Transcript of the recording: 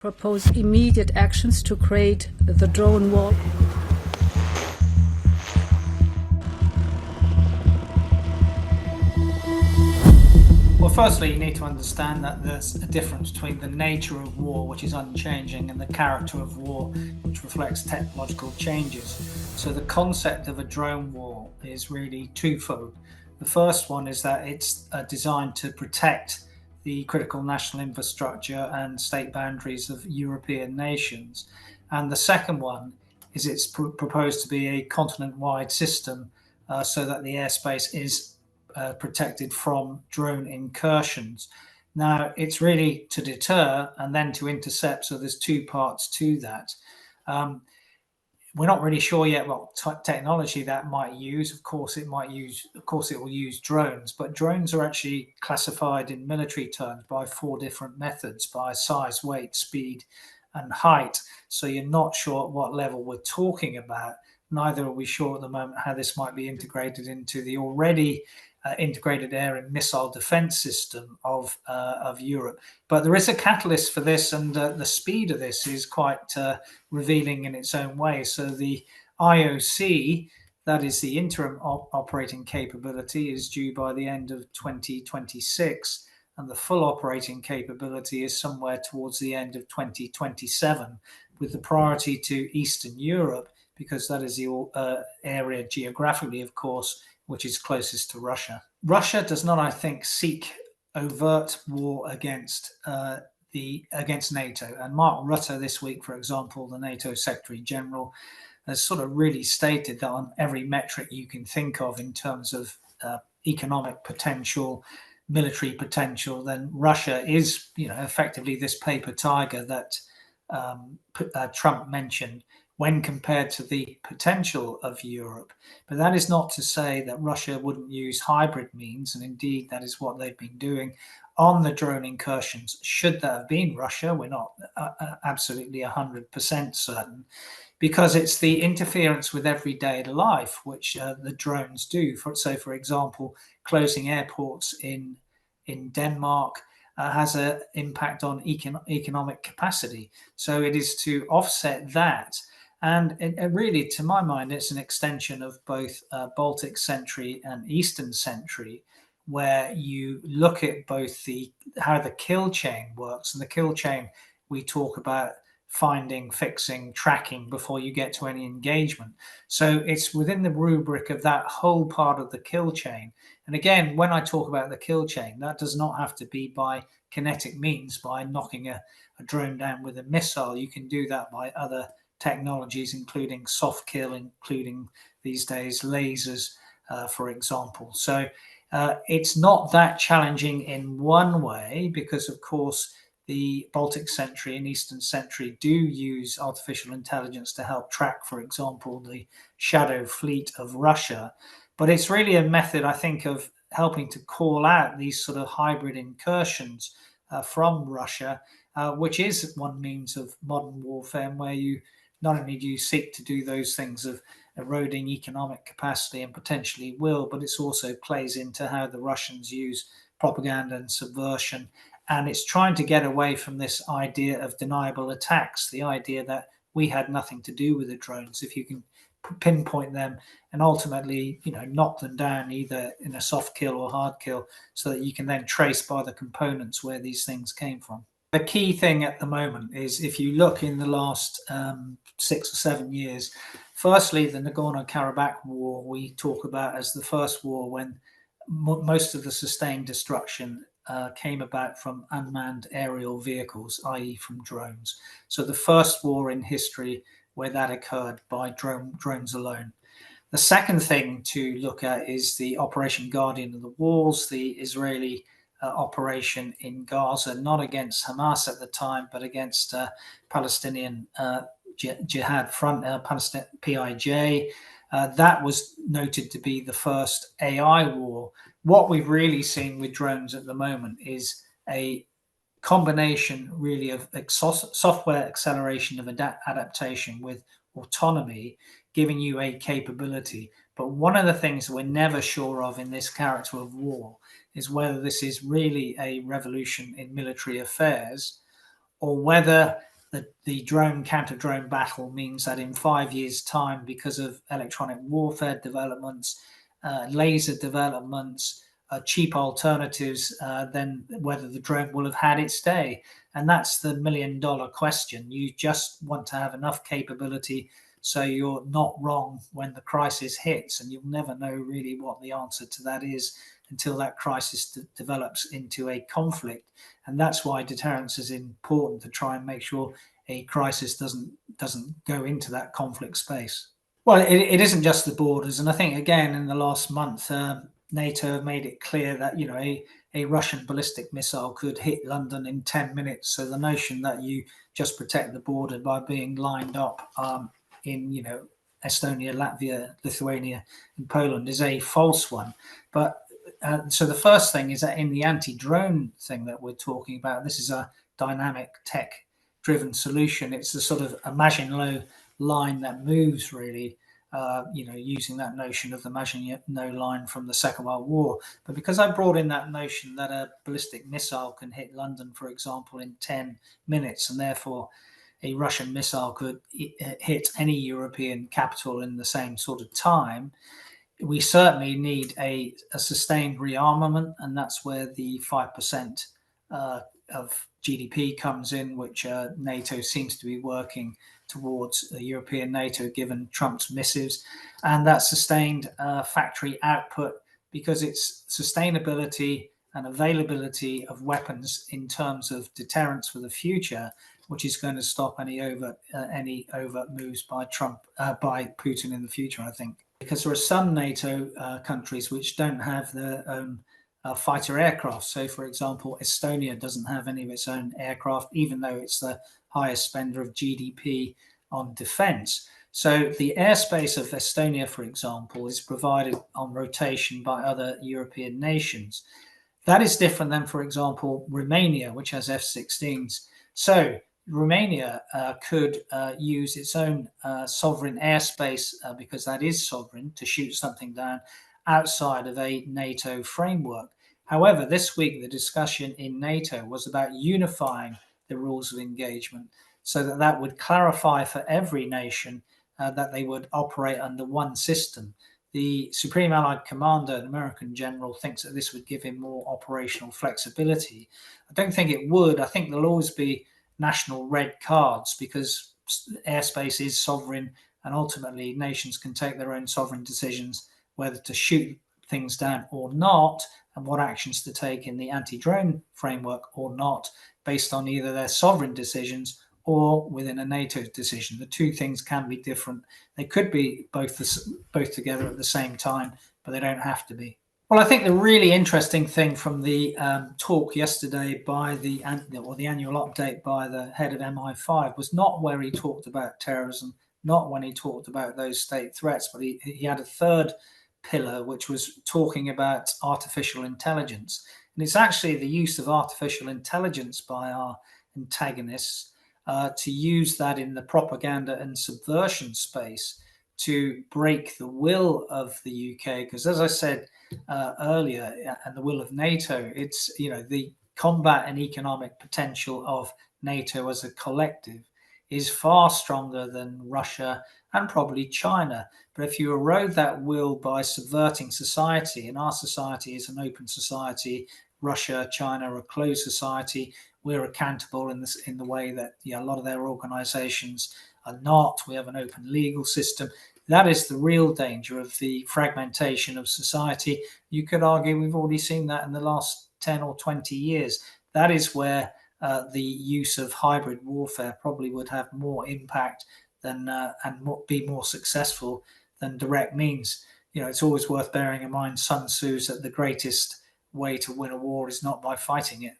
propose immediate actions to create the drone wall. Well, firstly, you need to understand that there's a difference between the nature of war, which is unchanging, and the character of war, which reflects technological changes. So the concept of a drone war is really twofold. The first one is that it's designed to protect the critical national infrastructure and state boundaries of European nations. And the second one is it's proposed to be a continent-wide system so that the airspace is protected from drone incursions. Now, it's really to deter and then to intercept, so there's two parts to that. We're not really sure yet what technology that might use. Of course, it will use drones, but drones are actually classified in military terms by 4 different methods: by size, weight, speed, and height. So you're not sure at what level we're talking about. Neither are we sure at the moment how this might be integrated into the already integrated air and missile defense system of Europe. But there is a catalyst for this, and the speed of this is quite revealing in its own way. So the IOC, that is the interim operating capability, is due by the end of 2026, and the full operating capability is somewhere towards the end of 2027, with the priority to Eastern Europe, because that is the area geographically, of course, which is closest to Russia. Russia does not, I think, seek overt war against NATO. And Mark Rutte this week, for example, the NATO Secretary General, has sort of really stated that on every metric you can think of in terms of economic potential, military potential, then Russia is, effectively this paper tiger that Trump mentioned, when compared to the potential of Europe. But that is not to say that Russia wouldn't use hybrid means, and indeed that is what they've been doing on the drone incursions. Should that have been Russia, we're not absolutely 100% certain, because it's the interference with everyday life which the drones do. So, for example, closing airports in Denmark has an impact on economic capacity. So it is to offset that. And really, to my mind, it's an extension of both Baltic Sentry and Eastern Sentry, where you look at both how the kill chain works. And the kill chain, we talk about finding, fixing, tracking before you get to any engagement. So it's within the rubric of that whole part of the kill chain. And again, when I talk about the kill chain, that does not have to be by kinetic means, by knocking a drone down with a missile. You can do that by other technologies, including soft kill, including these days lasers, for example. So it's not that challenging in one way, because of course the Baltic Sentry and Eastern Sentry do use artificial intelligence to help track, for example, the shadow fleet of Russia. But it's really a method, I think, of helping to call out these sort of hybrid incursions from Russia, which is one means of modern warfare, and where you not only do you seek to do those things of eroding economic capacity, and potentially will, but it also plays into how the Russians use propaganda and subversion. And it's trying to get away from this idea of deniable attacks, the idea that we had nothing to do with the drones. If you can pinpoint them and ultimately, knock them down either in a soft kill or hard kill, so that you can then trace by the components where these things came from. The key thing at the moment is, if you look in the last 6 or 7 years, firstly, the Nagorno-Karabakh war we talk about as the first war when most of the sustained destruction came about from unmanned aerial vehicles, i.e. from drones. So the first war in history where that occurred by drones alone. The second thing to look at is the Operation Guardian of the Walls, the Israeli operation in Gaza, not against Hamas at the time, but against Palestinian Jihad Front, PIJ. That was noted to be the first AI war. What we've really seen with drones at the moment is a combination really of software acceleration of adaptation with autonomy, giving you a capability. But one of the things we're never sure of in this character of war is whether this is really a revolution in military affairs, or whether the drone counter-drone battle means that in 5 years' time, because of electronic warfare developments, laser developments, cheap alternatives, then whether the drone will have had its day. And that's the million-dollar question. You just want to have enough capability so you're not wrong when the crisis hits, and you'll never know really what the answer to that is until that crisis develops into a conflict. And that's why deterrence is important, to try and make sure a crisis doesn't go into that conflict space. Well, it isn't just the borders, and I think again in the last month, NATO have made it clear that a Russian ballistic missile could hit London in 10 minutes. So the notion that you just protect the border by being lined up in Estonia, Latvia, Lithuania, and Poland is a false one. But so the first thing is that in the anti-drone thing that we're talking about, this is a dynamic tech-driven solution. It's a sort of a Maginot line that moves really, using that notion of the Maginot line from the Second World War. But because I brought in that notion that a ballistic missile can hit London, for example, in 10 minutes, and therefore a Russian missile could hit any European capital in the same sort of time, we certainly need a sustained rearmament, and that's where the 5% of GDP comes in, which NATO seems to be working towards European NATO, given Trump's missives, and that sustained factory output, because it's sustainability and availability of weapons in terms of deterrence for the future, which is going to stop any overt moves by Putin in the future, I think. Because there are some NATO countries which don't have their own fighter aircraft. So, for example, Estonia doesn't have any of its own aircraft, even though it's the highest spender of GDP on defense. So the airspace of Estonia, for example, is provided on rotation by other European nations. That is different than, for example, Romania, which has F-16s. So Romania could use its own sovereign airspace, because that is sovereign, to shoot something down outside of a NATO framework. However, this week the discussion in NATO was about unifying the rules of engagement so that that would clarify for every nation that they would operate under one system. The Supreme Allied Commander, an American general, thinks that this would give him more operational flexibility. I don't think it would. I think there'll always be national red cards, because airspace is sovereign, and ultimately nations can take their own sovereign decisions whether to shoot things down or not, and what actions to take in the anti-drone framework or not, based on either their sovereign decisions or within a NATO decision. The two things can be different. They could be both together at the same time, but they don't have to be. Well, I think the really interesting thing from the talk yesterday by the annual update by the head of MI5 was not where he talked about terrorism, not when he talked about those state threats, but he had a third pillar, which was talking about artificial intelligence. And it's actually the use of artificial intelligence by our antagonists to use that in the propaganda and subversion space to break the will of the UK. Because as I said earlier, and the will of NATO, it's, the combat and economic potential of NATO as a collective is far stronger than Russia and probably China. But if you erode that will by subverting society, and our society is an open society, Russia, China are a closed society, we're accountable in the way that a lot of their organizations are not. We have an open legal system. That is the real danger of the fragmentation of society. You could argue we've already seen that in the last 10 or 20 years. That is where the use of hybrid warfare probably would have more impact than and be more successful than direct means. It's always worth bearing in mind Sun Tzu's that the greatest way to win a war is not by fighting it,